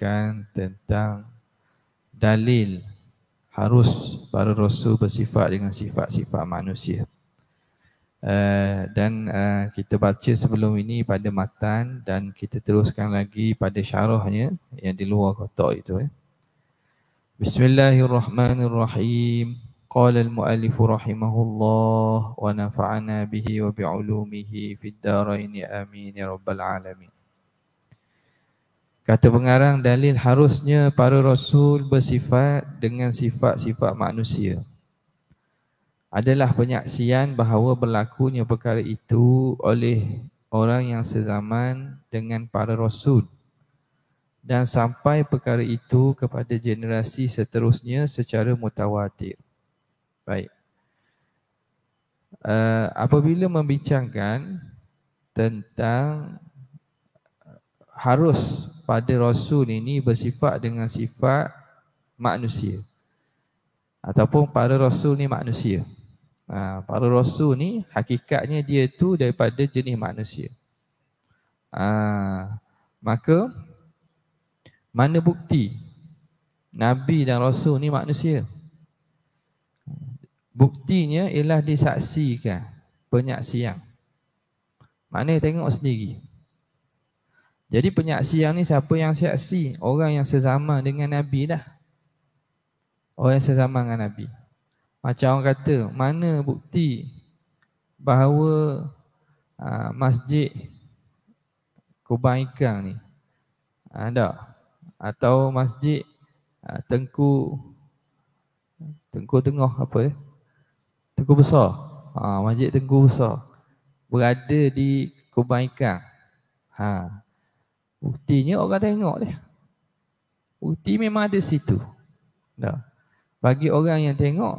menerangkan tentang dalil harus para rasul bersifat dengan sifat-sifat manusia. Dan kita baca sebelum ini pada matan dan kita teruskan lagi pada syarahnya yang di luar kotak itu. Bismillahirrahmanirrahim. Qala al-muallif rahimahullah wa nafa'ana bihi wa bi'ulumihi fid dharain amin ya rabbal alamin. Kata pengarang, dalil harusnya para rasul bersifat dengan sifat-sifat manusia adalah penyaksian bahawa berlakunya perkara itu oleh orang yang sezaman dengan para rasul dan sampai perkara itu kepada generasi seterusnya secara mutawatir. Baik. Apabila membincangkan tentang harus pada rasul ini bersifat dengan sifat manusia ataupun para rasul ni manusia. Para rasul ni hakikatnya dia tu daripada jenis manusia. Maka mana bukti Nabi dan Rasul ni manusia? Buktinya ialah disaksikan, penyaksian. Maknanya tengok sendiri. Jadi penyaksian ni siapa yang saksi? Orang yang sezaman dengan Nabi dah. Orang yang sezaman dengan Nabi. Macam orang kata, mana bukti bahawa masjid Kubaikan ni ada? Atau masjid Tengku Tengah apa dia? Tengku Besar. Masjid Tengku Besar berada di Kubaikan. Buktinya orang tengok dia. Bukti memang ada situ. Bagi orang yang tengok,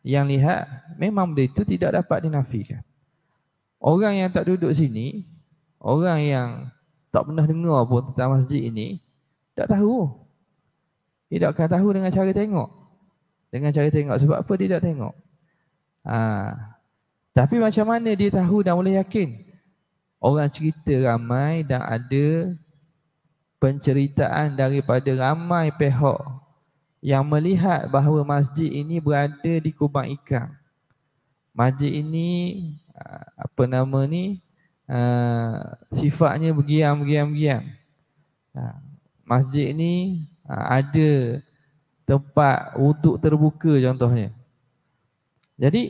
yang lihat, memang benda itu tidak dapat dinafikan. Orang yang tak duduk sini, orang yang tak pernah dengar pun tentang masjid ini, tak tahu. Dia tak akan tahu dengan cara tengok. Dengan cara tengok. Sebab apa dia tak tengok? Tapi macam mana dia tahu dan boleh yakin? Orang cerita ramai dan ada penceritaan daripada ramai pihak yang melihat bahawa masjid ini berada di Kubang Ikan. Masjid ini sifatnya bergiam. Masjid ini ada tempat wuduk terbuka contohnya. Jadi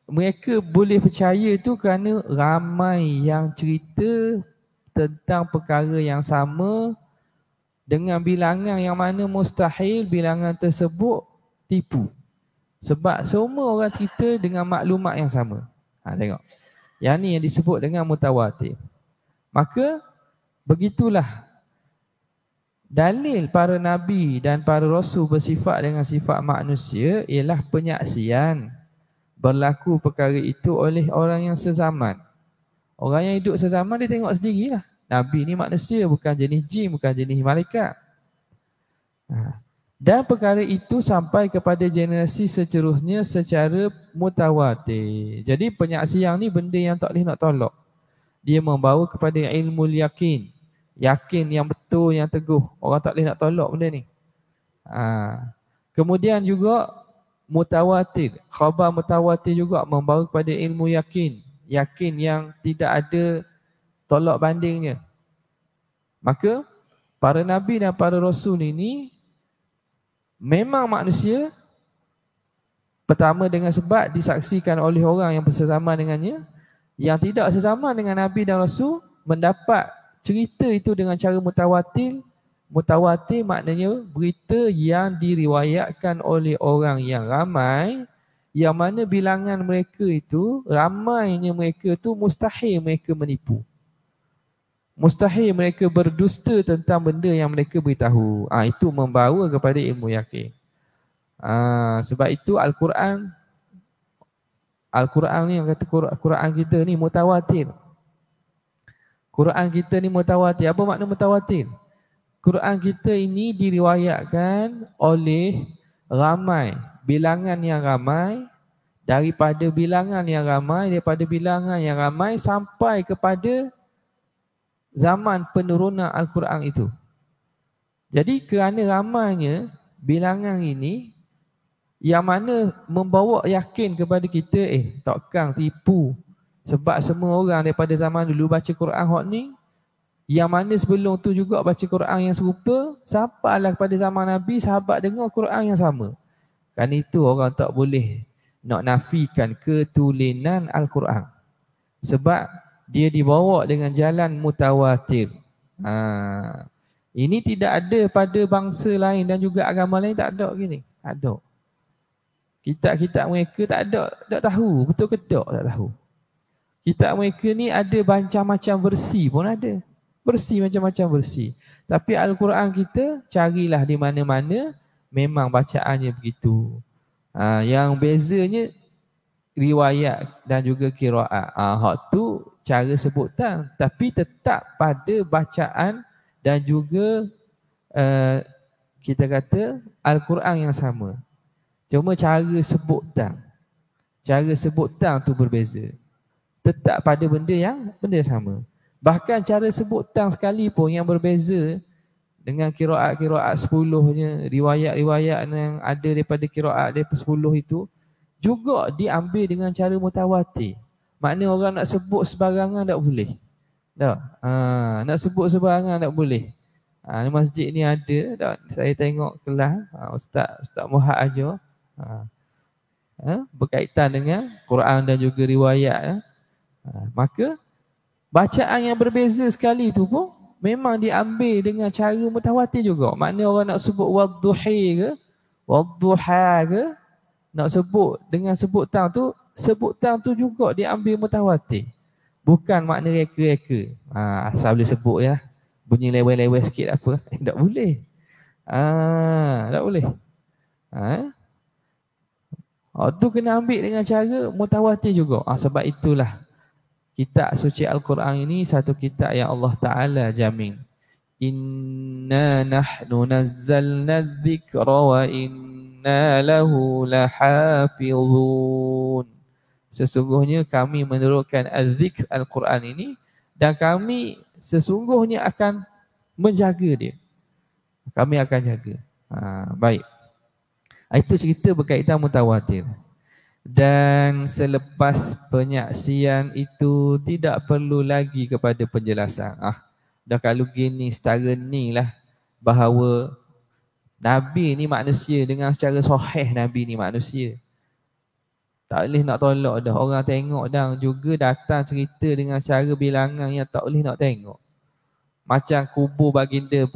mereka boleh percaya itu kerana ramai yang cerita tentang perkara yang sama dengan bilangan yang mana mustahil bilangan tersebut tipu. Sebab semua orang cerita dengan maklumat yang sama. Tengok. Yang ni yang disebut dengan mutawatir. Maka begitulah dalil para nabi dan para rasul bersifat dengan sifat manusia ialah penyaksian berlaku perkara itu oleh orang yang sezaman. Orang yang hidup sezaman dia tengok sendirilah. Nabi ni manusia, bukan jenis jin, bukan jenis malaikat. Dan perkara itu sampai kepada generasi seterusnya secara mutawatir. Jadi penyaksian ni benda yang tak boleh nak tolak. Dia membawa kepada ilmu yakin. Yakin yang betul, yang teguh. Orang tak boleh nak tolak benda ni. Kemudian juga mutawatir. Khabar mutawatir juga membawa kepada ilmu yakin. Yakin yang tidak ada tolak bandingnya. Maka para nabi dan para rasul ini memang manusia. Pertama dengan sebab disaksikan oleh orang yang bersezaman dengannya. Yang tidak sezaman dengan nabi dan rasul mendapat cerita itu dengan cara mutawatir. Mutawatir maknanya berita yang diriwayatkan oleh orang yang ramai, yang mana bilangan mereka itu, ramainya mereka itu mustahil mereka menipu. Mustahil mereka berdusta tentang benda yang mereka beritahu. Itu membawa kepada ilmu yakin. Sebab itu Al-Quran ni yang kata Quran kita ni mutawatir. Quran kita ni mutawatir. Apa makna mutawatir? Quran kita ini diriwayatkan oleh ramai, bilangan yang ramai, daripada bilangan yang ramai sampai kepada zaman penurunan Al-Quran itu. Jadi kerana ramainya bilangan ini yang mana membawa yakin kepada kita, takkan tipu. Sebab semua orang daripada zaman dulu baca Quran hok ni, yang mana sebelum tu juga baca Quran yang serupa, sampailah pada zaman Nabi, sahabat dengar Quran yang sama. Kan itu orang tak boleh nak nafikan ketulinan Al-Quran. Sebab dia dibawa dengan jalan mutawatir. Ini tidak ada pada bangsa lain dan juga agama lain, tak ada gini. Tak ada. Kitab-kitab mereka tak tahu. Betul ke tak tahu. Kitab mereka ni ada macam-macam versi pun ada. Versi macam-macam versi. Tapi Al-Quran kita carilah di mana-mana memang bacaannya begitu. Yang bezanya riwayat dan juga qiraat. Hak tu cara sebutan, tapi tetap pada bacaan dan juga kita kata Al-Quran yang sama. Cuma cara sebutan tu berbeza. Tetap pada benda sama. Bahkan cara sebutan sekalipun yang berbeza dengan qiraat-qiraat 10-nya, riwayat-riwayat yang ada daripada qiraat daripada 10 itu juga diambil dengan cara mutawatir. Maknanya orang nak sebut sebarangan tak boleh. Tak. Nak sebut sebarangan tak boleh. Masjid ni ada tak? Saya tengok kelas Ustaz Muhad ajar. Berkaitan dengan Quran dan juga riwayat. Maka bacaan yang berbeza sekali tu pun memang diambil dengan cara mutawatir juga. Maknanya orang nak sebut wadduhi ke, wadduha ke, nak sebut dengan sebutan tu juga diambil mutawatir. Bukan makna reka-reka. Asal boleh sebut ya. Bunyi lewel-lewel sikit apa. Tak boleh. Tak boleh. Tu kena ambil dengan cara mutawatir juga. Sebab itulah kitab suci Al-Quran ini satu kitab yang Allah Ta'ala jamin. Inna nahnu nazzalna dzikra wa inna lahu lahafizun. Sesungguhnya kami menurunkan az-zikr Al-Quran ini dan kami sesungguhnya akan menjaga dia. Kami akan jaga. Baik. Itu cerita berkaitan mutawatir. Dan selepas penyaksian itu tidak perlu lagi kepada penjelasan. Dah kalau gini setara ni lah bahawa Nabi ni manusia dengan secara sahih Nabi ni manusia. Tak boleh nak tolak dah. Orang tengok dan juga datang cerita dengan cara bilangan yang tak boleh nak tengok. Macam kubur baginda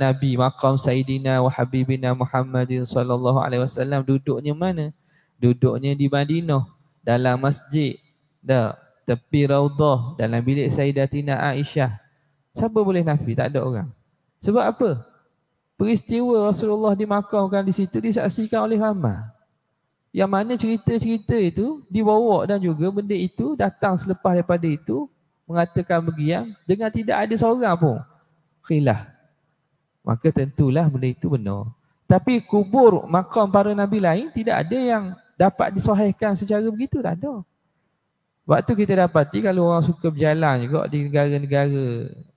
Nabi, maqam Sayyidina wa Habibina Muhammadin sallallahu alaihi wasallam duduknya mana? Duduknya di Madinah dalam masjid. Tepi Raudah dalam bilik Sayyidatina Aisyah. Siapa boleh nafi? Tak ada orang. Sebab apa? Peristiwa Rasulullah dimakamkan di situ disaksikan oleh ramai. Yang mana cerita-cerita itu dibawa dan juga benda itu datang selepas daripada itu mengatakan begian dengan tidak ada seorang pun khilaf. Maka tentulah benda itu benar. Tapi kubur makam para Nabi lain tidak ada yang dapat disahihkan secara begitu. Tak ada. Waktu kita dapati kalau orang suka berjalan juga di negara-negara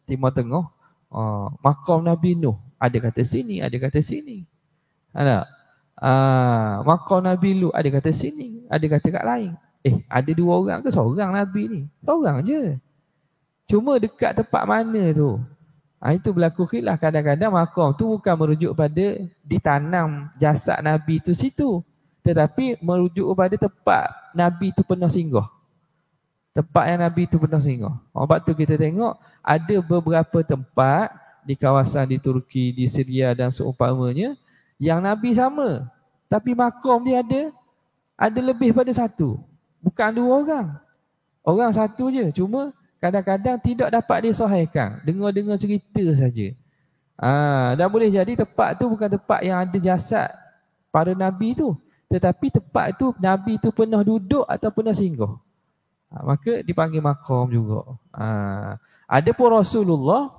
Timur Tengah, makam Nabi Nuh ada kata sini, ada kata sini. Ada. Makam Nabi Lut ada kata sini, ada kata kat lain. Ada dua orang ke seorang Nabi ni? Seorang je. Cuma dekat tempat mana tu? Itu berlaku khilaf. Kadang-kadang makam tu bukan merujuk pada ditanam jasad Nabi tu situ. Tetapi merujuk kepada tempat Nabi tu pernah singgah. Tempat yang Nabi tu pernah singgah. Sebab tu kita tengok ada beberapa tempat di kawasan di Turki, di Syria dan seumpamanya yang Nabi sama. Tapi makam dia ada lebih pada satu. Bukan dua orang. Orang satu je. Cuma kadang-kadang tidak dapat disahihkan. Dengar-dengar cerita saja. Dan boleh jadi tempat tu bukan tempat yang ada jasad para Nabi tu. Tetapi tempat tu Nabi tu pernah duduk atau pernah singgah. Maka dipanggil makam juga. Ada pun Rasulullah.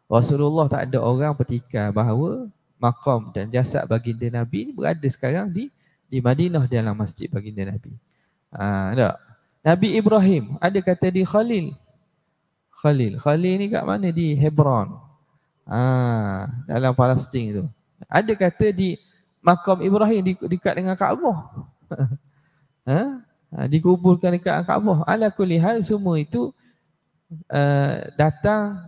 Rasulullah tak ada orang petikan bahawa makam dan jasad baginda Nabi ini berada sekarang di Madinah dalam masjid baginda Nabi. Tak? Nabi Ibrahim ada kata di Khalil. Khalil ni kat mana? Di Hebron. Dalam Palestin tu. Ada kata di makam Ibrahim dekat dengan Kaabah. Dikuburkan dekat Kaabah. Ala kulli hal, semua itu datang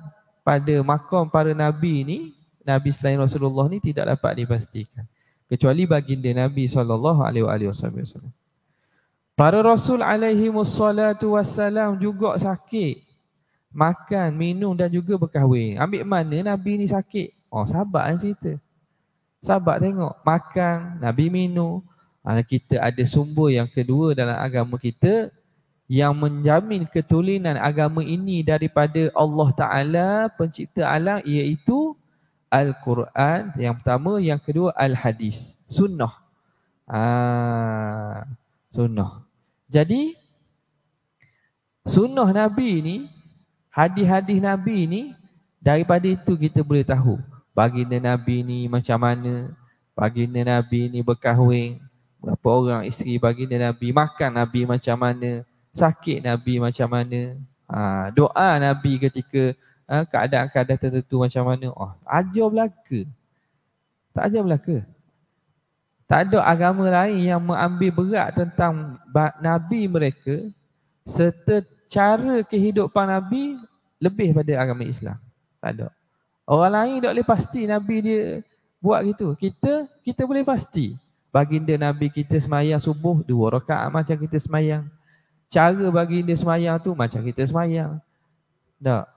pada makam para nabi ni. Nabi selain Rasulullah ni tidak dapat dipastikan kecuali baginda Nabi SAW. Para Rasul alaihimussalatu wassalam juga sakit, makan, minum dan juga berkahwin. Ambil mana Nabi ni sakit? Sahabat yang cerita. Sahabat tengok, makan, Nabi minum. Kita ada sumber yang kedua dalam agama kita yang menjamin ketulinan agama ini daripada Allah Ta'ala, pencipta alam, iaitu Al-Quran yang pertama, yang kedua Al-Hadis, sunnah. Sunnah. Jadi sunnah Nabi ni, hadis-hadis Nabi ni, daripada itu kita boleh tahu baginda Nabi ni macam mana, baginda Nabi ni berkahwin, berapa orang isteri baginda Nabi, makan Nabi macam mana, sakit Nabi macam mana, doa Nabi ketika keadaan-keadaan tertentu macam mana. Ajar belaka. Tak ajar belaka. Tak ada agama lain yang mengambil berat tentang Nabi mereka serta cara kehidupan Nabi lebih pada agama Islam. Tak ada. Orang lain tak boleh pasti Nabi dia buat gitu. Kita boleh pasti. Baginda Nabi kita semayang subuh 2 rakaat macam kita semayang. Cara baginda semayang tu macam kita semayang. Tak.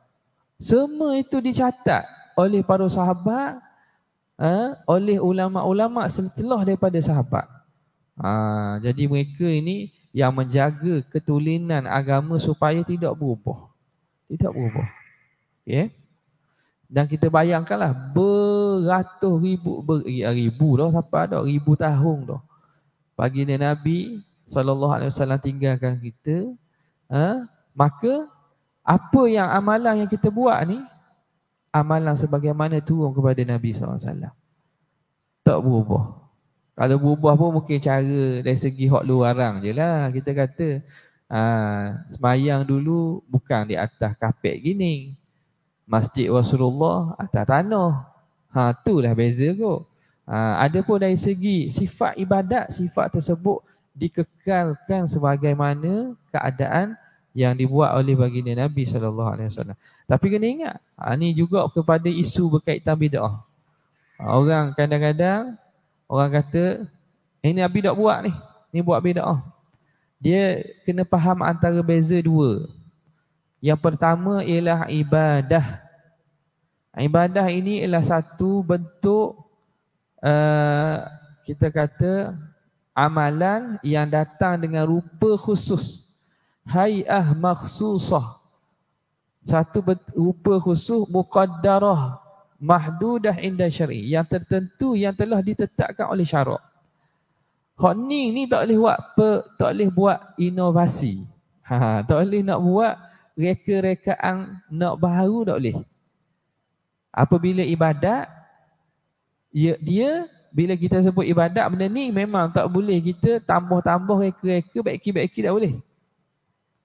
Semua itu dicatat oleh para sahabat, oleh ulama-ulama setelah daripada sahabat. Jadi mereka ini yang menjaga ketulinan agama supaya tidak berubah. Tidak berubah. Okay? Dan kita bayangkanlah beratus ribu, ribu dah sampai ada 1000 tahun dah. Baginda Nabi SAW tinggalkan kita. Maka apa yang amalan yang kita buat ni, amalan sebagaimana turun kepada Nabi SAW. Tak berubah. Kalau berubah pun mungkin cara dari segi hak luaran je lah. Kita kata semayang dulu bukan di atas kapet gini. Masjid Rasulullah atas tanah. Itulah beza kot. Ada pun dari segi sifat ibadat, sifat tersebut dikekalkan sebagaimana keadaan yang dibuat oleh baginda Nabi SAW. Tapi kena ingat, ni juga kepada isu berkaitan bid'ah. Orang kadang-kadang, orang kata, ini Nabi tak buat ni buat bid'ah. Dia kena faham antara beza dua. Yang pertama ialah ibadah. Ibadah ini ialah satu bentuk, kita kata, amalan yang datang dengan rupa khusus. Hay'ah makhsusah. Satu rupa khusus muqaddarah mahdudah inda syar'i, yang tertentu, yang telah ditetapkan oleh syarak. Hak ni tak boleh buat inovasi. Tak boleh nak buat reka-rekaan nak baru, tak boleh. Apabila ibadat, dia bila kita sebut ibadat, benda ni memang tak boleh kita tambah-tambah reka-reka, baiki-baiki, tak boleh.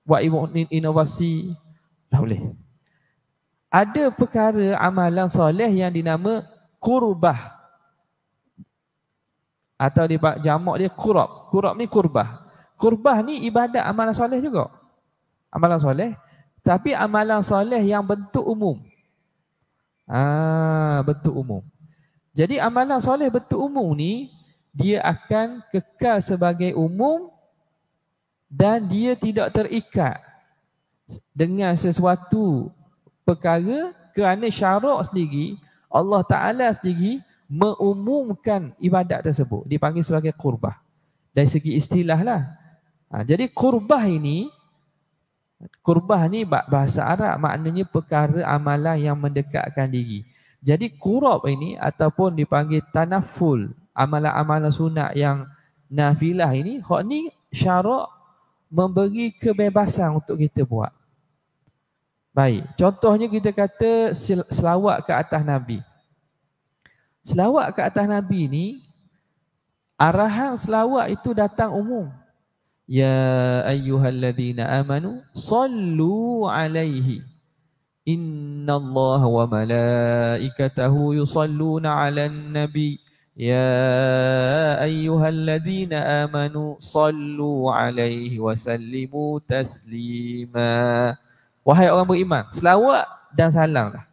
Buat inovasi, tak boleh. Ada perkara amalan soleh yang dinama qurbah. Atau di jamak dia qurab. Qurab ni qurbah. Qurbah ni ibadat, amalan soleh juga. Amalan soleh. Tapi amalan soleh yang bentuk umum. Bentuk umum. Jadi amalan soleh bentuk umum ni, dia akan kekal sebagai umum dan dia tidak terikat dengan sesuatu perkara, kerana syarak sendiri, Allah Ta'ala sendiri mengumumkan ibadat tersebut. Dipanggil sebagai qurbah. Dari segi istilah lah. Jadi qurbah ni bahasa Arab maknanya perkara amalan yang mendekatkan diri. Jadi qurab ini ataupun dipanggil tanaful, amalan-amalan sunat yang nafilah ini, hak ni syarak memberi kebebasan untuk kita buat. Baik, contohnya kita kata selawat ke atas Nabi. Selawat ke atas Nabi ni, arahan selawat itu datang umum. Ya ayyuhalladzina amanu sallu alaihi. Innallaha wa malaikatahu yusalluna 'alan nabi ya ayyuhalladzina amanu sallu 'alaihi wa sallimu taslima. Wahai orang beriman, selawat dan salamlah.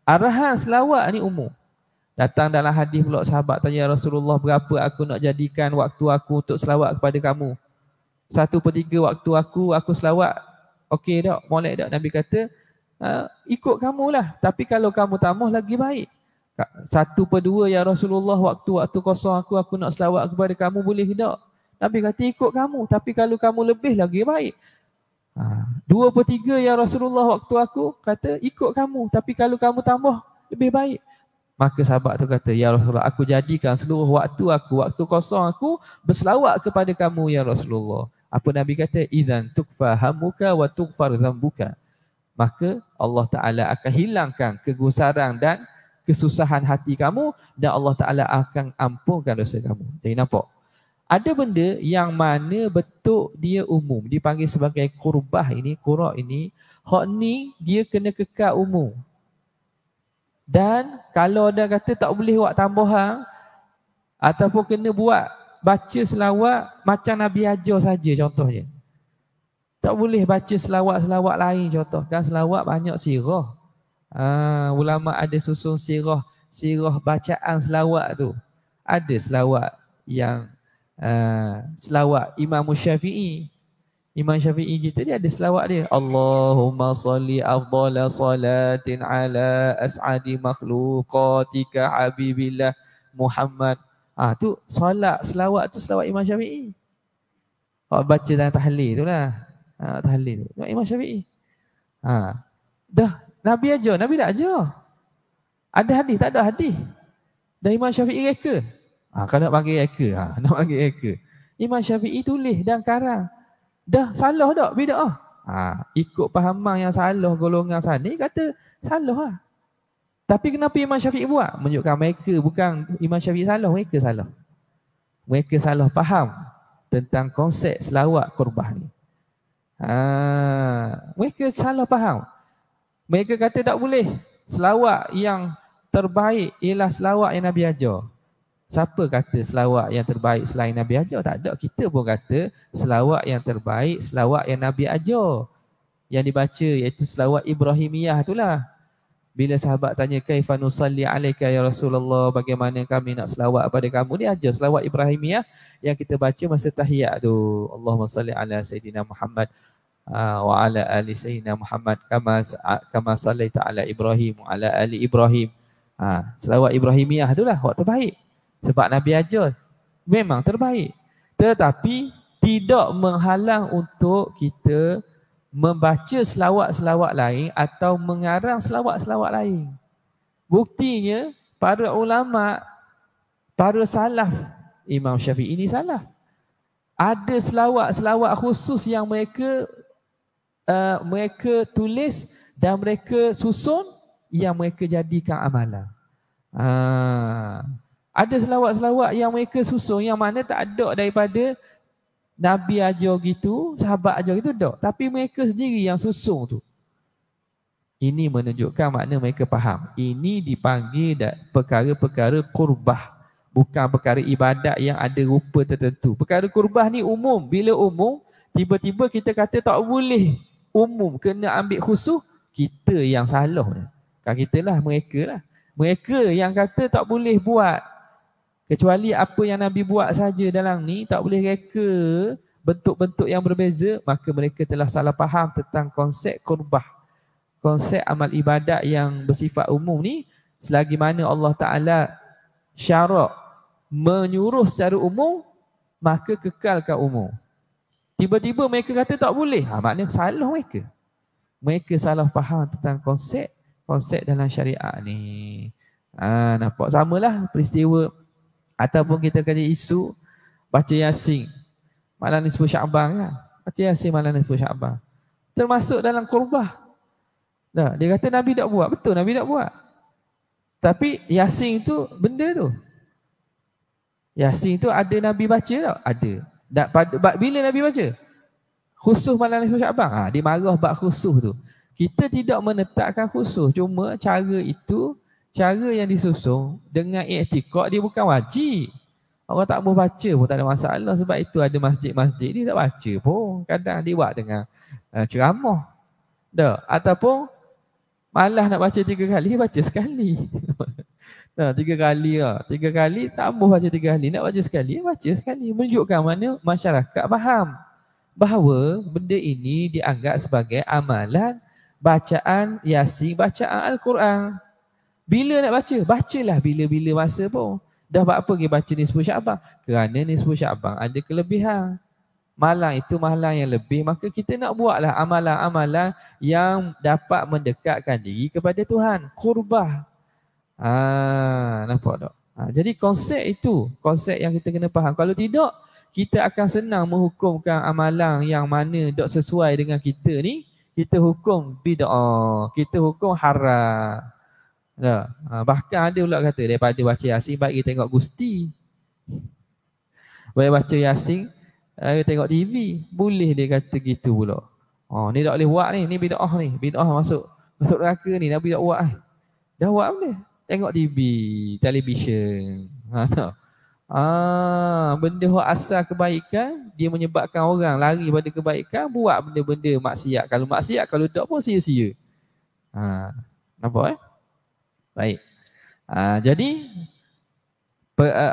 Arahan selawat ni umum. Datang dalam hadis pula sahabat tanya Rasulullah, berapa aku nak jadikan waktu aku untuk selawat kepada kamu? 1/3 waktu aku selawat. Okey tak? Molek tak? Nabi kata, ikut kamulah. Tapi kalau kamu tambah lagi baik. 1/2 ya Rasulullah, waktu kosong aku nak selawat kepada kamu, boleh ke tak? Nabi kata, ikut kamu. Tapi kalau kamu lebih lagi baik. 2/3 ya Rasulullah, waktu aku, kata ikut kamu. Tapi kalau kamu tambah lebih baik. Maka sahabat tu kata, ya Rasulullah, aku jadikan seluruh waktu kosong aku berselawat kepada kamu ya Rasulullah. Apa Nabi kata? Idzan tukfa hamuka wa tughfar dzambuka. Maka Allah Ta'ala akan hilangkan kegusaran dan kesusahan hati kamu dan Allah Ta'ala akan ampunkan dosa kamu. Jadi nampak? Ada benda yang mana bentuk dia umum, dipanggil sebagai qurbah ini, qura ini, hak ni dia kena kekal umum. Dan kalau ada kata tak boleh buat tambahan ataupun kena buat baca selawat macam Nabi ajar saja contohnya. Tak boleh baca selawat-selawat lain contoh. Kan selawat banyak sirah. Ulama ada susun sirah bacaan selawat tu. Ada selawat yang selawat Imam Syafi'i. Imam Syafi'i kita dia ada selawat dia. Allahumma salli afdala salatin ala as'adi makhluqatika habibillah Muhammad. Tu selawat tu selawat Imam Syafi'i. Baca dalam tahlil tu lah. Tahlil tu. Imam Syafi'i. Dah Nabi ajar, Nabi tak ajar. Ada hadis, tak ada hadis. Dah Imam Syafi'i reka. Kalau nak panggil reka, nak panggil reka. Imam Syafi'i tulis dan karang. Dah salah tak bid'ah? Ikut pahaman yang salah golongan sana kata salah lah. Tapi kenapa Imam Syafi'i buat? Menunjukkan mereka bukan Imam Syafi'i salah, mereka salah. Mereka salah faham tentang konsep selawat qurbah ni. Mereka salah faham. Mereka kata tak boleh. Selawat yang terbaik ialah selawat yang Nabi ajar. Siapa kata selawat yang terbaik selain Nabi ajar? Tak ada. Kita pun kata selawat yang terbaik, selawat yang Nabi ajar. Yang dibaca iaitu selawat Ibrahimiyah itulah. Bila sahabat tanya, kaifa nusalli alaika ya Rasulullah, bagaimana kami nak selawat pada kamu? Dia ajar selawat Ibrahimiyah yang kita baca masa tahiyat tu. Allahumma salli ala Sayyidina Muhammad wa ala ali Sayyidina Muhammad kama sallaita ala Ibrahim wa ala ali Ibrahim. Selawat Ibrahimiyah itulah hak terbaik. Sebab Nabi ajar memang terbaik. Tetapi tidak menghalang untuk kita membaca selawat-selawat lain atau mengarang selawat-selawat lain. Buktinya para ulama, para salaf, Imam Syafi'i ini salaf. Ada selawat-selawat khusus yang mereka tulis dan mereka susun yang mereka jadikan amalan. Ada selawat-selawat yang mereka susun yang mana tak ada daripada Nabi ajar gitu, sahabat ajar gitu tak. Tapi mereka sendiri yang susun tu. Ini menunjukkan makna mereka faham. Ini dipanggil perkara-perkara qurbah. Bukan perkara ibadat yang ada rupa tertentu. Perkara qurbah ni umum. Bila umum, tiba-tiba kita kata tak boleh umum, kena ambil khusus, kita yang salah. Kan kita lah, mereka lah. Mereka yang kata tak boleh buat kecuali apa yang Nabi buat saja dalam ni, tak boleh reka bentuk-bentuk yang berbeza, maka mereka telah salah faham tentang konsep qurbah. Konsep amal ibadat yang bersifat umum ni, selagi mana Allah Ta'ala syarak menyuruh secara umum, maka kekalkan umum. Tiba-tiba mereka kata tak boleh, maknanya salah mereka. Mereka salah faham tentang konsep dalam syariat ni. Nampak samalah peristiwa ataupun kita kata isu baca Yasin malam nisfu Sya'ban kan. Baca Yasin malam nisfu Sya'ban termasuk dalam qurbah. Dia kata Nabi tak buat. Betul Nabi tak buat. Tapi Yasin tu benda tu. Yasin tu ada Nabi baca tak? Ada. Bila Nabi baca? Khusus malam nisfu Sya'ban. Dia marah bab khusus tu. Kita tidak menetapkan khusus. Cuma cara itu, cara yang disusun dengan i'tiqad dia bukan wajib. Orang tak mau baca pun tak ada masalah. Sebab itu ada masjid-masjid dia tak baca pun. Kadang dia buat dengan ceramah. Dah. Ataupun malas nak baca 3 kali, baca sekali. Nah, 3 kali lah. 3 kali tak mau baca 3 kali. Nak baca sekali, baca sekali. Menunjukkan mana masyarakat faham bahawa benda ini dianggap sebagai amalan bacaan Yasin, bacaan Al-Quran. Bila nak baca? Bacalah bila-bila masa pun. Dah buat apa pergi baca nisfu Sya'ban? Kerana nisfu Sya'ban ada kelebihan. Malam itu malam yang lebih, maka kita nak buatlah amalan-amalan yang dapat mendekatkan diri kepada Tuhan. Qurbah. Nampak tak? Jadi konsep itu, konsep yang kita kena faham. Kalau tidak, kita akan senang menghukumkan amalan yang mana tak sesuai dengan kita ni. Kita hukum bid'ah, kita hukum haram. Bahkan ada pula kata daripada baca Yasin baik kita tengok Gusti. Baik baca Yasin tengok TV. Boleh dia kata gitu pula. Ni tak boleh buat ni bid'ah ni. Bid'ah masuk neraka ni, Nabi tak buat. Dah buat boleh. Tengok TV, televisyen. Benda yang asal kebaikan, dia menyebabkan orang lari pada kebaikan, buat benda-benda maksiat. Kalau maksiat, kalau tak pun sia-sia. Nampak Baik. Jadi,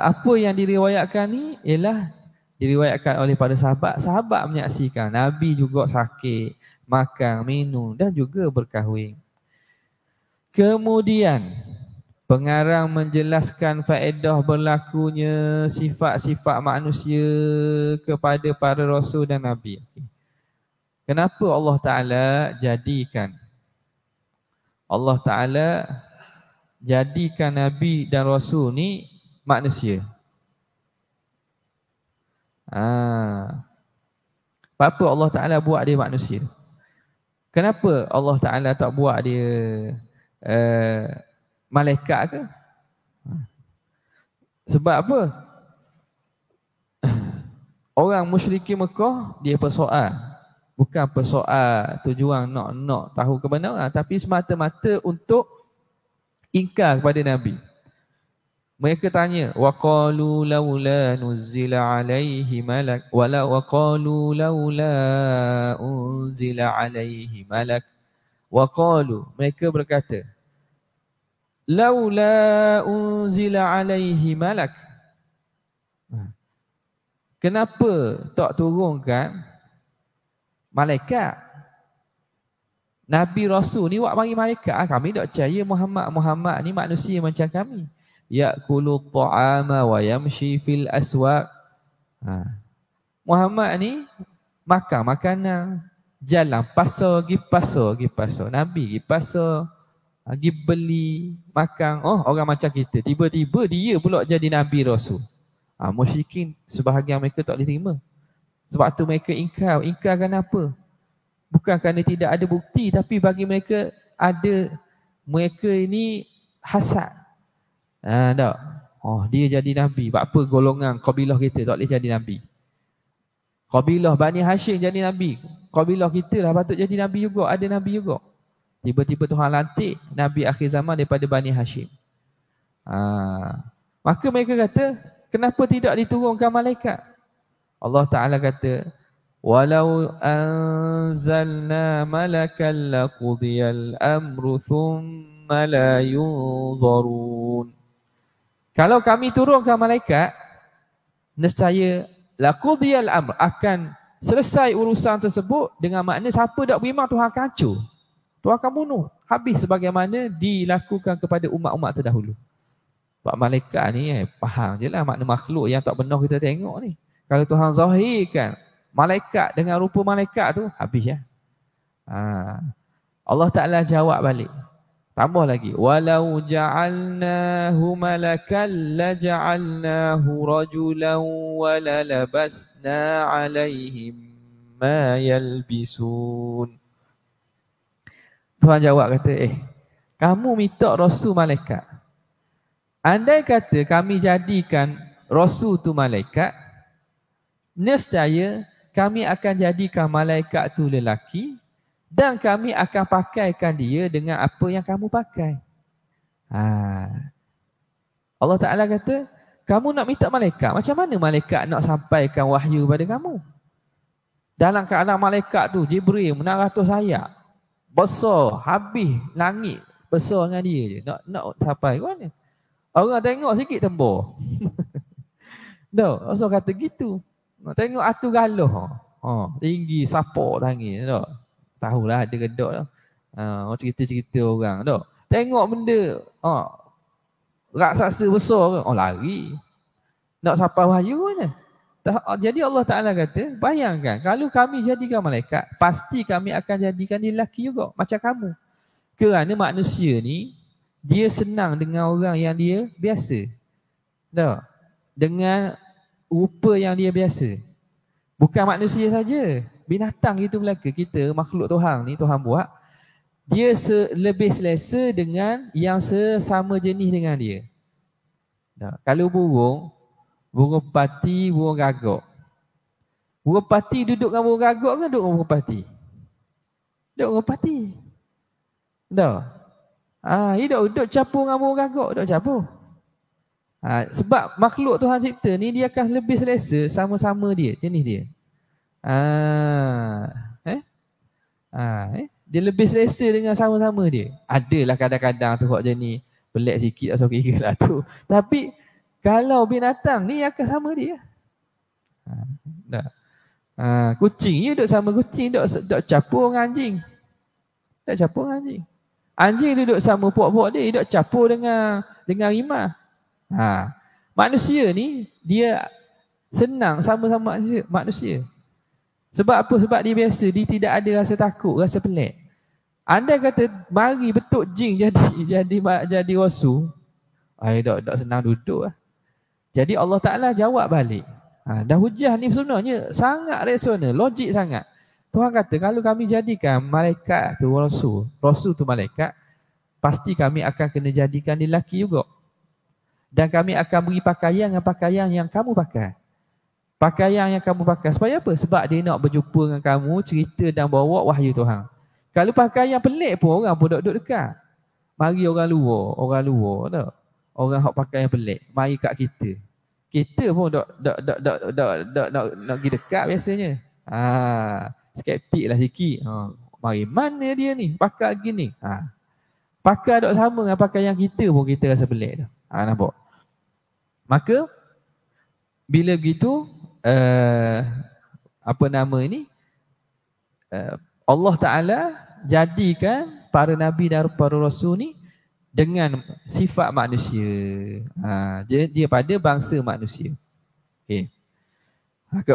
apa yang diriwayatkan ni ialah diriwayatkan oleh para sahabat. Sahabat menyaksikan Nabi juga sakit, makan, minum dan juga berkahwin. Kemudian, pengarang menjelaskan faedah berlakunya sifat-sifat manusia kepada para rasul dan nabi. Kenapa Allah Ta'ala jadikan nabi dan rasul ni manusia? Apa Allah Ta'ala buat dia manusia? Kenapa Allah Ta'ala tak buat dia malaikat ke? Sebab apa? Orang musyrikin Mekah dia persoal. Bukan persoal tujuan nak tahu kebenaran, tapi semata-mata untuk ingkar kepada Nabi. Mereka tanya, waqalu laula nuzila alaihi malak wa qalu laula unzila alaihi malak. Waqalu, mereka berkata, laula unzila alaihi malak. Kenapa tak turunkan malaikat? Nabi Rasul ni buat bagi malaikat. Kami tak percaya Muhammad ni manusia macam kami. Ya'kulu ta'ama wa yamshi fil aswaq. Muhammad ni makan makanan, jalan pasar, pergi pasar. Nabi pergi pasar, pergi beli, makan. Orang macam kita. Tiba-tiba dia pula jadi Nabi Rasul. Musyrikin sebahagian mereka tak boleh terima. Sebab tu mereka ingkar. Ingkar kenapa? Bukan kerana tidak ada bukti, tapi bagi mereka mereka ini hasad. Tak. Dia jadi Nabi. Sebab apa golongan kabilah kita tak boleh jadi Nabi? Kabilah Bani Hashim jadi Nabi. Kabilah kita lah patut jadi Nabi juga. Ada Nabi juga. Tiba-tiba Tuhan lantik Nabi akhir zaman daripada Bani Hashim. Maka mereka kata, kenapa tidak diturunkan malaikat? Allah Ta'ala kata, walau anzalna malakan laqudiyal amru thumma la yunzarun. Kalau kami turunkan malaikat, nescaya laqudiyal amr, akan selesai urusan tersebut, dengan makna siapa tak beriman Tuhan akan hancur. Tuhan akan bunuh. Habis sebagaimana dilakukan kepada umat-umat terdahulu. Sebab malaikat ni faham je lah makna makhluk yang tak benar kita tengok ni. Kalau Tuhan zahirkan malaikat dengan rupa malaikat tu, habis ya. Allah Ta'ala jawab balik. Tambah lagi. Walau ja'alnahu malakan laja'alnahu rajulan walalabasna alaihim ma yalbisun. Tuhan jawab kata, kamu minta Rasul malaikat. Andai kata kami jadikan Rasul tu malaikat, nescaya kami akan jadikan malaikat tu lelaki Dan kami akan pakaikan dia dengan apa yang kamu pakai. Allah Ta'ala kata, kamu nak minta malaikat, macam mana malaikat nak sampaikan wahyu kepada kamu? Dalam keadaan malaikat tu, Jibril 600 sayap, besar, habis langit, besar dengan dia je. Nak sampai ke mana? Orang tengok sikit tembur. Tak, Rasul kata gitu. Tengok atu galuh. Tinggi, sapor tangi. Tak? Tahulah ada kedok lah. Cerita-cerita orang. Tak? Tengok benda, raksasa besar ke? Lari. Nak sampai wahyu mana? Jadi Allah Ta'ala kata, bayangkan kalau kami jadikan malaikat, pasti kami akan jadikan dia lelaki juga, macam kamu. Kerana manusia ni, dia senang dengan orang yang dia biasa. Tak? Dengan rupa yang dia biasa. Bukan manusia saja, binatang itu belaka. Kita, makhluk Tuhan ni, Tuhan buat, dia lebih selesa dengan yang sesama jenis dengan dia. Tak? Kalau burung pati, burung gagak. Burung pati duduk dengan burung gagak ke duduk dengan burung pati? Duduk dengan burung pati. Tak? Duduk capur dengan burung gagak, duduk capur. Sebab makhluk Tuhan cipta ni dia akan lebih selesa sama-sama dia, jenis dia. Dia lebih selesa dengan sama-sama dia. Adalah kadang-kadang tu hak jenis pelik sikit asal kira lah tu. Tapi kalau binatang ni akan sama dia. Kucing dia duduk sama kucing, duduk capur dengan anjing. Duduk capur dengan anjing. Anjing duduk sama puak-puak dia, duduk capur dengan rimah. Manusia ni dia senang sama-sama manusia. Sebab apa? Sebab dia biasa, dia tidak ada rasa takut, rasa pelik. Anda kata mari betul jin jadi rasul. Tak senang duduk lah. Jadi Allah Ta'ala jawab balik. Dah hujah ni sebenarnya sangat rasional, logik sangat. Tuhan kata kalau kami jadikan malaikat tu rasul tu malaikat, pasti kami akan kena jadikan dia lelaki juga. Dan kami akan beri pakaian dengan pakaian yang kamu pakai. Pakaian yang kamu pakai. Supaya apa? Sebab dia nak berjumpa dengan kamu, cerita dan bawa wahyu Tuhan. Kalau pakaian pelik pun orang pun duduk dekat. Mari orang luar tak? Orang hak pakaian pelik, mari kat kita. Kita pun nak pergi dekat biasanya. Skeptik lah sikit. Mari mana dia ni? Pakai gini. Pakai dok sama dengan pakaian kita pun kita rasa pelik dah. Nampak? Maka bila begitu Allah Ta'ala jadikan para nabi dan para rasul ni dengan sifat manusia. Dia pada bangsa manusia. Okay.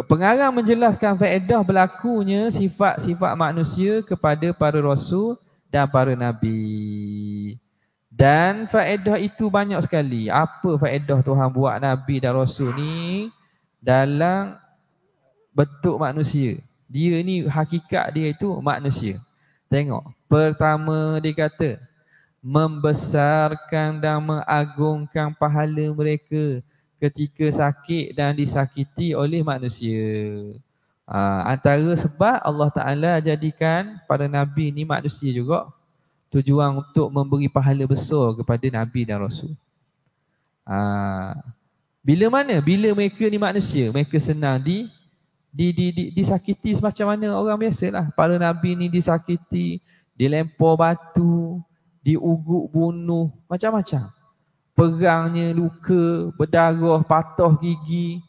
Pengarang menjelaskan faedah berlakunya sifat-sifat manusia kepada para rasul dan para nabi. Dan faedah itu banyak sekali. Apa faedah Tuhan buat nabi dan rasul ni dalam bentuk manusia? Dia ni hakikat dia itu manusia. Tengok, pertama dia kata membesarkan dan mengagungkan pahala mereka ketika sakit dan disakiti oleh manusia. Antara sebab Allah Ta'ala jadikan para nabi ni manusia juga, tujuan untuk memberi pahala besar kepada nabi dan rasul. Bila mana? Bila mereka ni manusia, mereka senang disakiti semacam mana orang biasalah. Para nabi ni disakiti, dilempar batu, diugut bunuh, macam-macam. Perangnya luka, berdarah, patah gigi.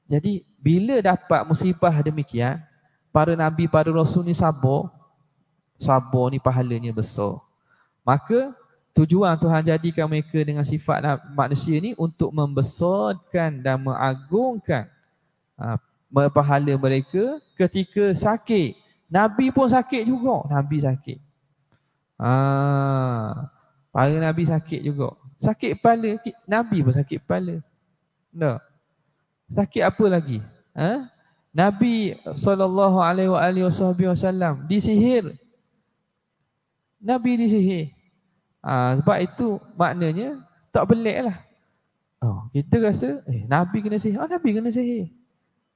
Jadi bila dapat musibah demikian, para nabi, para rasul ni sabar ni pahalanya besar. Maka tujuan Tuhan jadikan mereka dengan sifat manusia ni untuk membesarkan dan mengagungkan pahala mereka ketika sakit. Nabi pun sakit juga. Nabi sakit. Para nabi sakit juga. Sakit kepala, nabi pun sakit kepala. Tak? Sakit apa lagi? Nabi SAW disihir. Nabi disihir. Sebab itu maknanya tak pelik lah. Kita rasa Nabi kena sihir. Nabi kena sihir.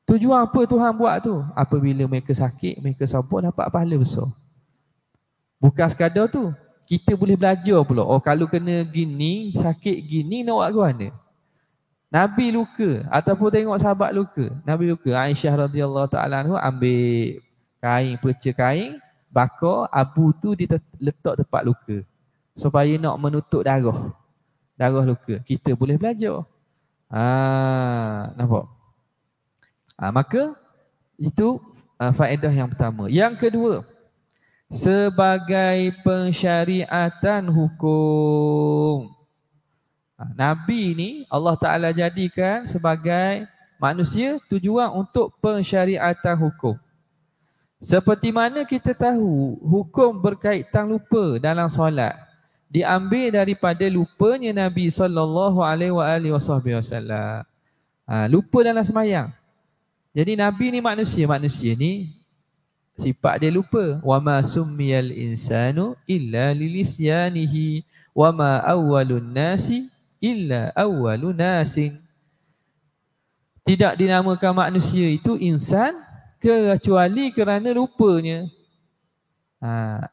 Tujuan apa Tuhan buat tu? Apabila mereka sakit, mereka sabar, dapat pahala besar. Bukan sekadar tu, kita boleh belajar pula. Oh, kalau kena gini, sakit gini, nak buat ke mana? Nabi luka ataupun tengok sahabat luka. Nabi luka. Aisyah radhiyallahu ta'ala anha ambil kain, perca kain, bakar, abu tu letak tempat luka. Supaya nak menutup darah. Darah luka. Kita boleh belajar. Nampak? Maka itu faedah yang pertama. Yang kedua, sebagai pensyariatan hukum. Nabi ni Allah Ta'ala jadikan sebagai manusia tujuan untuk pensyariatan hukum. Seperti mana kita tahu hukum berkaitan lupa dalam solat diambil daripada lupanya Nabi SAW. Lupa dalam semayang. Jadi Nabi ni manusia ni sifat dia lupa. Wa ma summiyal insanu illa lilisyanihi wa ma awwalun nasi illa awwalu nasin. Tidak dinamakan manusia itu insan kecuali kerana lupanya.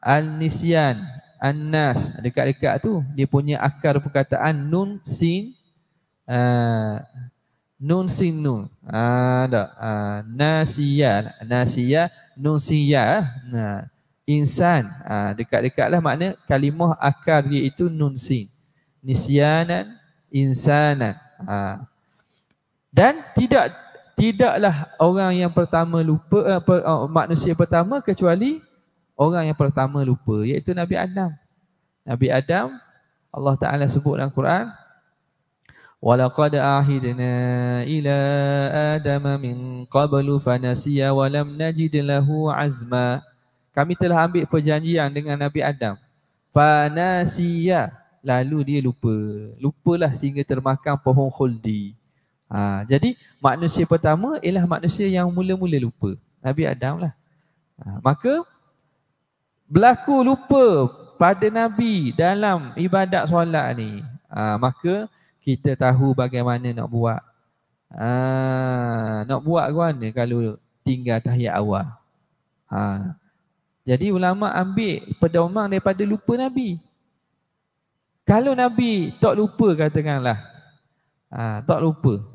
Al-nisyan, an-nas, dekat-dekat tu dia punya akar perkataan nun sin nun. Nasiya nun siya. Insan, dekat-dekatlah makna kalimah akar dia itu nun sin. Nisyanan, insanan. Dan tidaklah orang yang pertama lupa, manusia pertama kecuali orang yang pertama lupa, iaitu Nabi Adam. Nabi Adam, Allah Ta'ala sebut dalam Quran, وَلَقَدْ أَعْهِدْنَا إِلَىٰ آدَمَ مِنْ قَبْلُ فَنَسِيَ وَلَمْ نَجِدْ لَهُ عَزْمًا. Kami telah ambil perjanjian dengan Nabi Adam. Fanasiya, lalu dia lupa. Lupalah sehingga termakan pohon khuldi. Jadi manusia pertama ialah manusia yang mula-mula lupa. Nabi Adam lah. Maka berlaku lupa pada Nabi dalam ibadat solat ni. Maka kita tahu bagaimana nak buat. Nak buat ke mana kalau tinggal tahiyat awal. Jadi ulama ambil pedoman daripada lupa Nabi. Kalau Nabi tak lupa katakanlah, tak lupa.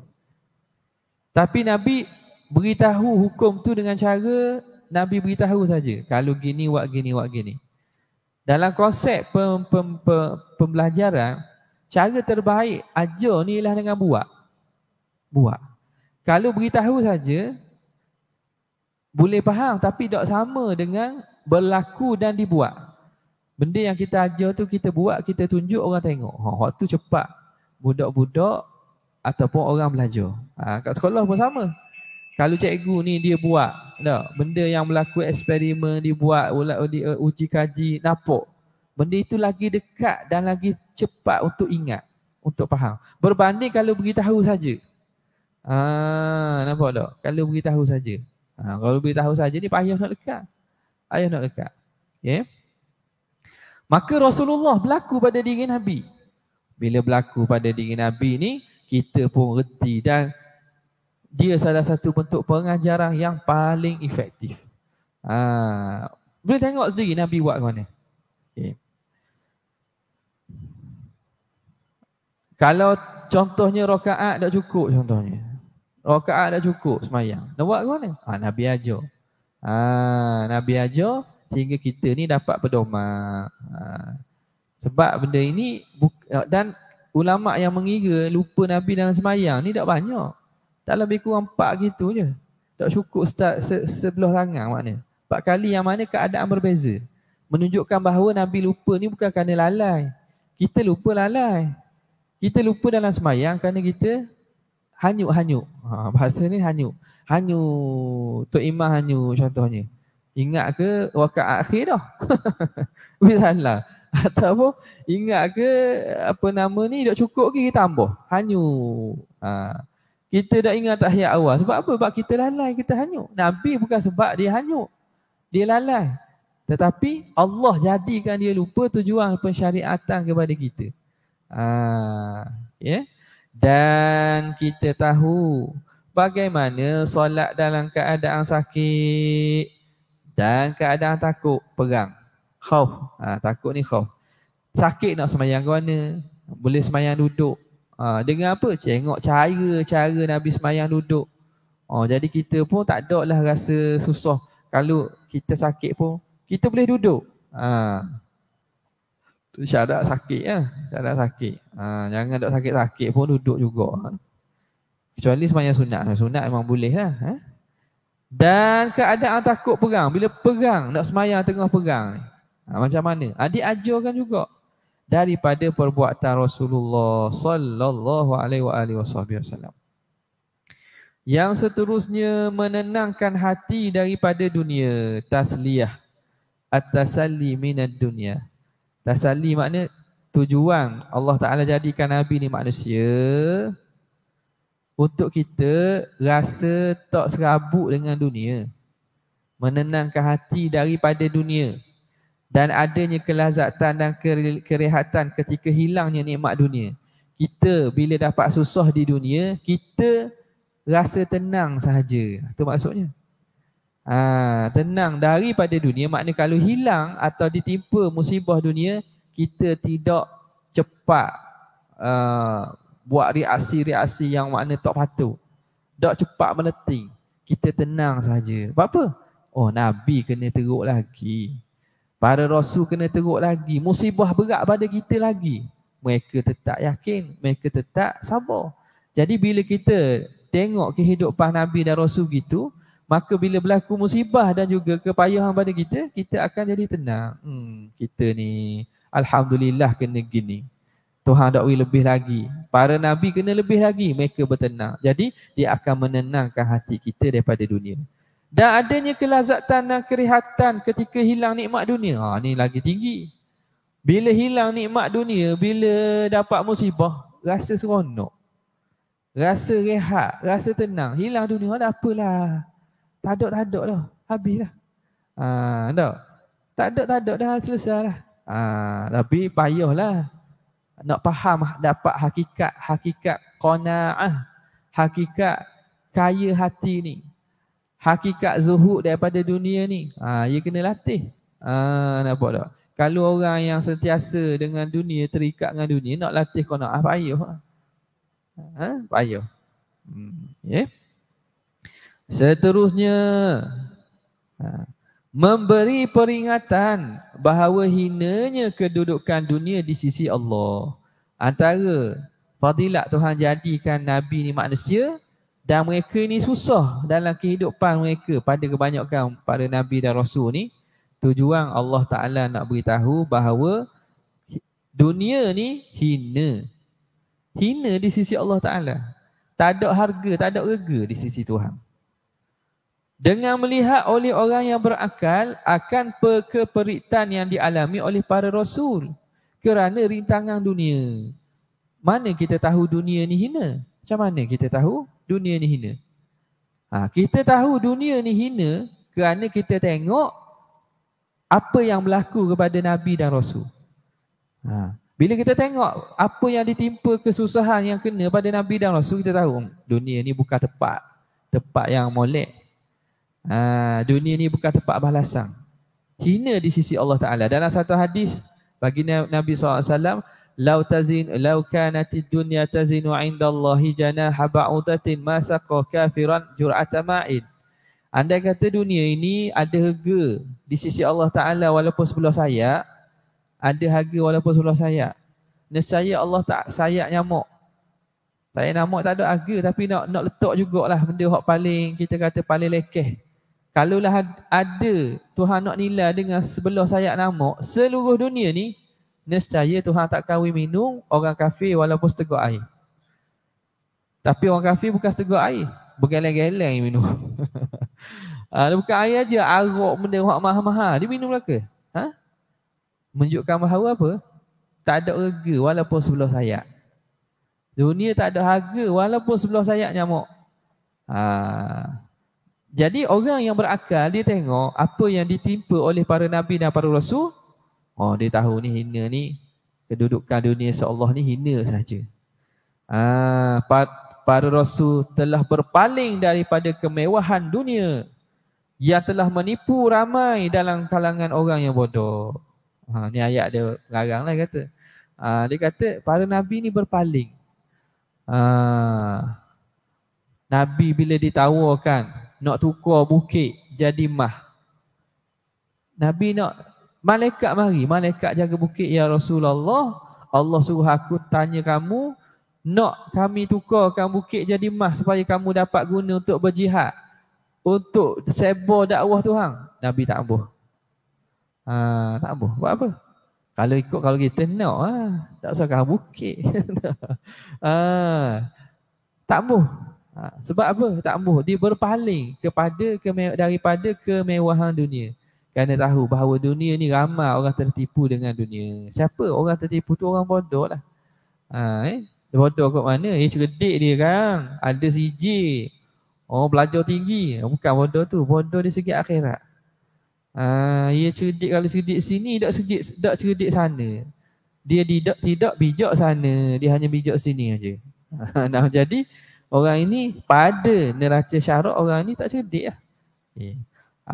Tapi Nabi beritahu hukum tu dengan cara Nabi beritahu saja. Kalau gini, buat gini, buat gini. Dalam konsep pembelajaran, cara terbaik ajar ni ialah dengan buat. Buat. Kalau beritahu saja, boleh faham tapi tak sama dengan berlaku dan dibuat. Benda yang kita ajar tu kita buat, kita tunjuk, orang tengok. Waktu cepat. Budak-budak ataupun orang belajar. Kat sekolah pun sama. Kalau cikgu ni dia buat, benda yang berlaku eksperimen, dia buat, uji kaji, nampak. Benda itu lagi dekat dan lagi cepat untuk ingat, untuk faham. Berbanding kalau beritahu saja. Nampak tak? Kalau beritahu saja. Kalau beritahu saja ni payah nak dekat. Payah nak dekat. Okay? Maka Rasulullah berlaku pada diri Nabi. Bila berlaku pada diri Nabi ni, kita pun reti dan dia salah satu bentuk pengajaran yang paling efektif. Boleh tengok sendiri Nabi buat ke mana. Okay. Kalau contohnya rakaat tak cukup contohnya. Rakaat tak cukup semayang. Nak buat ke mana? Nabi ajar. Nabi ajar sehingga kita ni dapat pedoman. Sebab benda ini dan ulama' yang mengira lupa Nabi dalam semayang ni tak banyak. Tak lebih kurang 4 gitu je. Tak cukup sebelah tangan makna. 4 kali yang mana keadaan berbeza. Menunjukkan bahawa Nabi lupa ni bukan kerana lalai. Kita lupa lalai. Kita lupa dalam semayang kerana kita hanyut-hanyut. Bahasa ni hanyut. Hanyut. Tok Imam hanyut contohnya. Ingat ke rakaat akhir dah? Misalnya. Ataupun ingat ke apa nama ni tak cukup ke kita tambah. Hanyut. Kita dah ingat tahiyat awal. Sebab apa? Sebab kita lalai, kita hanyut. Nabi bukan sebab dia hanyut. Dia lalai. Tetapi Allah jadikan dia lupa tujuan pensyariatan kepada kita. Dan kita tahu bagaimana solat dalam keadaan sakit dan keadaan takut perang. Khauf. Takut ni khauf. Sakit nak semayang ke mana? Boleh semayang duduk. Dengan apa? Tengok cara Nabi semayang duduk. Jadi kita pun tak ada lah rasa susah. Kalau kita sakit pun, kita boleh duduk. Tu syarat sakit ya. Syarat sakit. Jangan dok sakit-sakit pun duduk juga. Kecuali semayang sunat. Sunat memang boleh lah. Dan keadaan takut perang. Bila perang, nak semayang tengah perang. Macam mana? Diajarkan juga. Daripada perbuatan Rasulullah sallallahu alaihi wasallam. Yang seterusnya menenangkan hati daripada dunia, tasliyah, at-tasalli minad dunya. Tasalli makna tujuan Allah Taala jadikan Nabi ni manusia untuk kita rasa tak serabut dengan dunia, menenangkan hati daripada dunia. Dan adanya kelazatan dan kerehatan ketika hilangnya nikmat dunia. Kita bila dapat susah di dunia, kita rasa tenang sahaja. Itu maksudnya. Tenang daripada dunia, makna kalau hilang atau ditimpa musibah dunia, kita tidak cepat buat reaksi-reaksi yang makna tak patut. Tak cepat meleting. Kita tenang sahaja. Sebab apa? Nabi kena teruk lagi. Para Rasul kena teruk lagi. Musibah berat pada kita lagi. Mereka tetap yakin. Mereka tetap sabar. Jadi bila kita tengok kehidupan Nabi dan Rasul gitu, maka bila berlaku musibah dan juga kepayahan pada kita, kita akan jadi tenang. Kita ni alhamdulillah kena gini. Tuhan tak boleh lebih lagi. Para Nabi kena lebih lagi. Mereka bertenang. Jadi dia akan menenangkan hati kita daripada dunia. Dan adanya kelazatan dan kerehatan ketika hilang nikmat dunia. Ni lagi tinggi. Bila hilang nikmat dunia, bila dapat musibah, rasa seronok. Rasa rehat, rasa tenang. Hilang dunia, ada apalah. Tak ada dah. Habislah. Tak ada dah, selesai lah. Tapi payahlah. Nak faham, dapat hakikat qanaah. Hakikat kaya hati ni. Hakikat zuhud daripada dunia ni. Ia kena latih. Nampak tak? Kalau orang yang sentiasa dengan dunia, terikat dengan dunia, nak latih qanaah, payah. Payah. Seterusnya, memberi peringatan bahawa hinanya kedudukan dunia di sisi Allah. Antara fadilat Tuhan jadikan Nabi ni manusia, dan mereka ni susah dalam kehidupan mereka. Pada kebanyakan para Nabi dan Rasul ni, tujuan Allah Ta'ala nak beritahu bahawa dunia ni hina. Hina di sisi Allah Ta'ala. Tak ada harga, tak ada rega di sisi Tuhan. Dengan melihat oleh orang yang berakal akan keperitan yang dialami oleh para Rasul kerana rintangan dunia. Mana kita tahu dunia ni hina? Macam mana kita tahu dunia ni hina? Kita tahu dunia ni hina kerana kita tengok apa yang berlaku kepada Nabi dan Rasul. Bila kita tengok apa yang ditimpa kesusahan yang kena pada Nabi dan Rasul, kita tahu dunia ni bukan tempat yang molek. Dunia ni bukan tempat balasan. Hina di sisi Allah Ta'ala. Dalam satu hadis bagi Nabi SAW, Lau kanatid dunya tazinu indallahi janaha ba'udatin ma saqa kafiran jur'ata ma'in. Andai kata dunia ini ada harga di sisi Allah Ta'ala walaupun sebelah sayap, ada harga walaupun sebelah sayap. Nescaya Allah tak sayap nyamuk. Sayap nyamuk tak ada harga, tapi nak letak jugalah benda hak paling, kita kata paling lekeh. Kalaulah ada Tuhan nak nilai dengan sebelah sayap nyamuk seluruh dunia ni, nescaya Tuhan tak kawin minum orang kafir walaupun seteguk air. Tapi orang kafir bukan seteguk air, bergeleng-geleng minum. Bukan air aja, arak benda yang mahal-mahal dia minum lah ke? Menunjukkan bahawa apa? Tak ada harga walaupun sebelah sayap. Dunia tak ada harga walaupun sebelah sayap nyamuk. Jadi orang yang berakal, dia tengok apa yang ditimpa oleh para Nabi dan para Rasul. Dia tahu ni hina ni. Kedudukan dunia seolah ni hina saja. Para Rasul telah berpaling daripada kemewahan dunia yang telah menipu ramai dalam kalangan orang yang bodoh. Ni ayat dia larang lah kata. Dia kata para Nabi ni berpaling. Nabi bila ditawarkan nak tukar bukit jadi mah. Nabi nak malaikat mari, malaikat jaga bukit, ya Rasulullah. Allah suruh aku tanya kamu, nak kami tukarkan bukit jadi mah supaya kamu dapat guna untuk berjihad, untuk sebar dakwah Tuhan. Nabi tak ambuh. Tak ambuh. Buat apa? Kalau kita nak tak usah kah bukit. Tak ambuh. Sebab apa? Tak ambuh. Dia berpaling daripada kemewahan dunia. Kerana tahu bahawa dunia ni ramai orang tertipu dengan dunia. Siapa orang tertipu tu? Orang bodoh lah. Bodoh kat mana? Cerdik dia kan. Ada CJ. Orang belajar tinggi. Bukan bodoh tu. Bodoh di segi akhirat. Dia cerdik kalau cerdik sini, tak cerdik sana. Dia tidak bijak sana. Dia hanya bijak sini aja. Nah, jadi orang ini pada neraca syarak orang ini tak cerdik lah.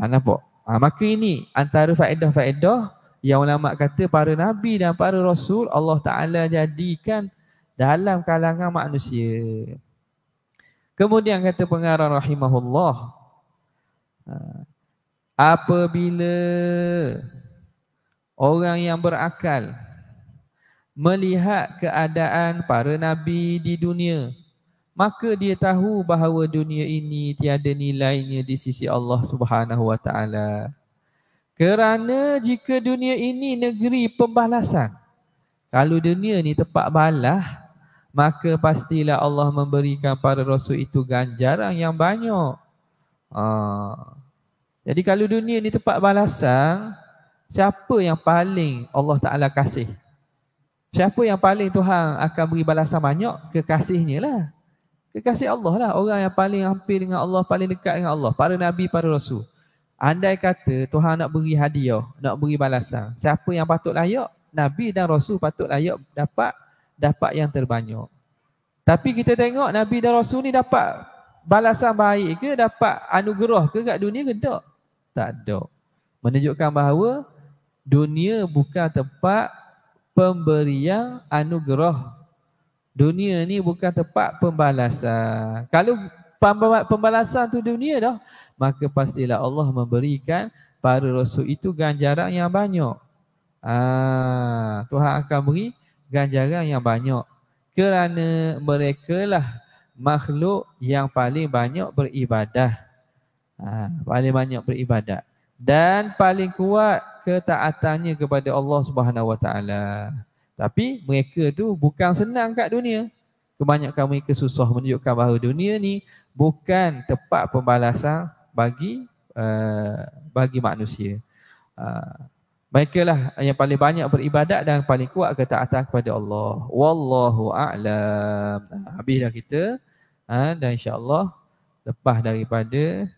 Nampak? Maka ini antara faedah-faedah yang ulama kata para nabi dan para rasul Allah Ta'ala jadikan dalam kalangan manusia. Kemudian kata pengarang rahimahullah, apabila orang yang berakal melihat keadaan para nabi di dunia, maka dia tahu bahawa dunia ini tiada nilainya di sisi Allah Subhanahu wa Ta'ala. Kerana jika dunia ini negeri pembalasan, kalau dunia ni tempat balah, maka pastilah Allah memberikan para rasul itu ganjaran yang banyak. Jadi kalau dunia ni tempat balasan, siapa yang paling Allah Ta'ala kasih? Siapa yang paling Tuhan akan beri balasan banyak? Kekasihnya lah. Kekasih Allah lah. Orang yang paling hampir dengan Allah, paling dekat dengan Allah. Para Nabi, para Rasul. Andai kata Tuhan nak beri hadiah, nak beri balasan, siapa yang patut layak? Nabi dan Rasul patut layak dapat yang terbanyak. Tapi kita tengok Nabi dan Rasul ni dapat balasan baik ke? Dapat anugerah ke kat dunia ke? Tak ada. Menunjukkan bahawa dunia bukan tempat pemberian anugerah. Dunia ni bukan tempat pembalasan. Kalau pembalasan tu dunia dah, maka pastilah Allah memberikan para rasul itu ganjaran yang banyak. Tuhan akan beri ganjaran yang banyak. Kerana mereka lah makhluk yang paling banyak beribadah. Paling banyak beribadat. Dan paling kuat ketaatannya kepada Allah Subhanahu wa Ta'ala. Tapi mereka tu bukan senang kat dunia. Kebanyakan mereka susah, menunjukkan bahawa dunia ni bukan tempat pembalasan bagi manusia. Mereka lah yang paling banyak beribadat dan paling kuat ketaatan kepada Allah. Wallahu a'lam. Habislah kita. Dan insya-Allah lepas daripada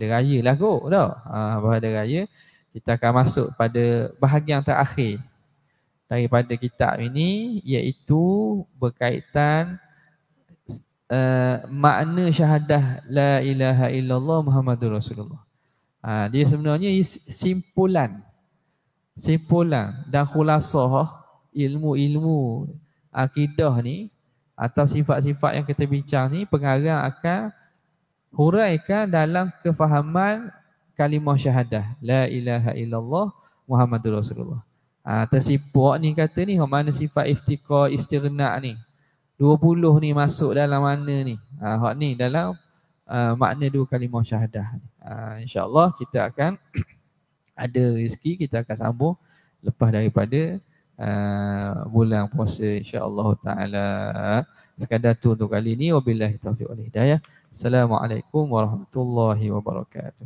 raya lah kot. Lepas pada raya kita akan masuk pada bahagian terakhir daripada kitab ini, iaitu berkaitan makna syahadah la ilaha illallah Muhammadur Rasulullah. Dia sebenarnya simpulan dan khulasah ilmu-ilmu akidah ni atau sifat-sifat yang kita bincang ni, pengarang akan huraikan dalam kefahaman kalimah syahadah la ilaha illallah Muhammadur Rasulullah. Tersipuk ni kata ni mana sifat iftiqar istighna ni 20 ni masuk dalam mana ni? Hak ni dalam makna dua kalimah syahadah. InsyaAllah kita akan ada rezeki, kita akan sambung lepas daripada bulan puasa insyaAllah ta'ala. Sekadar tu untuk kali ni. Wabillahi taufiq wal hidayah. Assalamualaikum warahmatullahi wabarakatuh.